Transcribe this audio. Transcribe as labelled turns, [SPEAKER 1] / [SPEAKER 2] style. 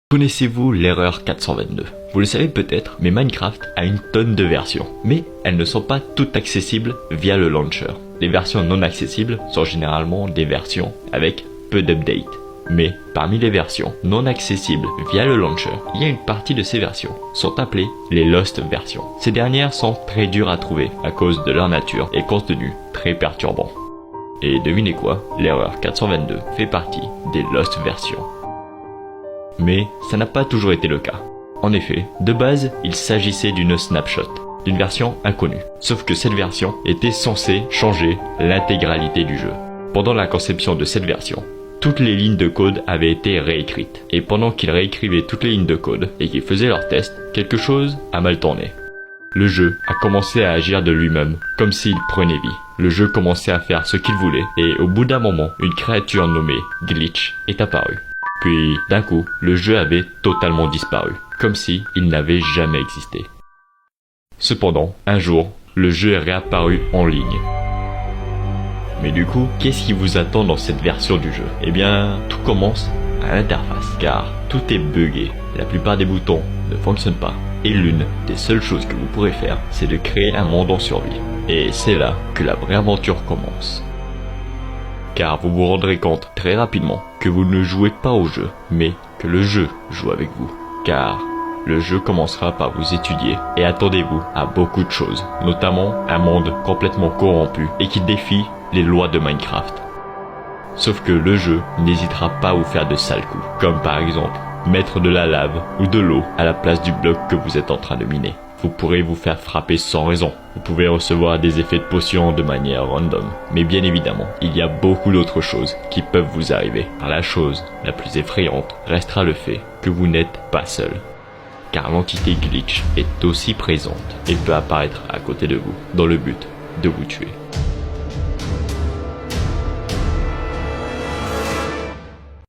[SPEAKER 1] Connaissez-vous l'erreur 422? Vous le savez peut-être, mais Minecraft a une tonne de versions. Mais elles ne sont pas toutes accessibles via le launcher. Les versions non accessibles sont généralement des versions avec peu d'updates. Mais parmi les versions non accessibles via le launcher, il y a une partie de ces versions sont appelées les Lost versions. Ces dernières sont très dures à trouver à cause de leur nature et contenu très perturbant. Et devinez quoi, l'erreur 422 fait partie des Lost versions. Mais ça n'a pas toujours été le cas. En effet, de base, il s'agissait d'une snapshot, d'une version inconnue. Sauf que cette version était censée changer l'intégralité du jeu. Pendant la conception de cette version, toutes les lignes de code avaient été réécrites. Et pendant qu'ils réécrivaient toutes les lignes de code et qu'ils faisaient leurs tests, quelque chose a mal tourné. Le jeu a commencé à agir de lui-même, comme s'il prenait vie. Le jeu commençait à faire ce qu'il voulait, et au bout d'un moment, une créature nommée Glitch est apparue. Puis, d'un coup, le jeu avait totalement disparu, comme si il n'avait jamais existé. Cependant, un jour, le jeu est réapparu en ligne. Mais du coup, qu'est-ce qui vous attend dans cette version du jeu? Eh bien, tout commence à l'interface, car tout est buggé. La plupart des boutons ne fonctionnent pas. Et l'une des seules choses que vous pourrez faire, c'est de créer un monde en survie. Et c'est là que la vraie aventure commence. Car vous vous rendrez compte très rapidement que vous ne jouez pas au jeu, mais que le jeu joue avec vous. Car le jeu commencera par vous étudier et attendez-vous à beaucoup de choses, notamment un monde complètement corrompu et qui défie les lois de Minecraft. Sauf que le jeu n'hésitera pas à vous faire de sales coups, comme par exemple mettre de la lave ou de l'eau à la place du bloc que vous êtes en train de miner. Vous pourrez vous faire frapper sans raison. Vous pouvez recevoir des effets de potion de manière random. Mais bien évidemment, il y a beaucoup d'autres choses qui peuvent vous arriver. La chose la plus effrayante restera le fait que vous n'êtes pas seul. Car l'entité Glitch est aussi présente et peut apparaître à côté de vous dans le but de vous tuer.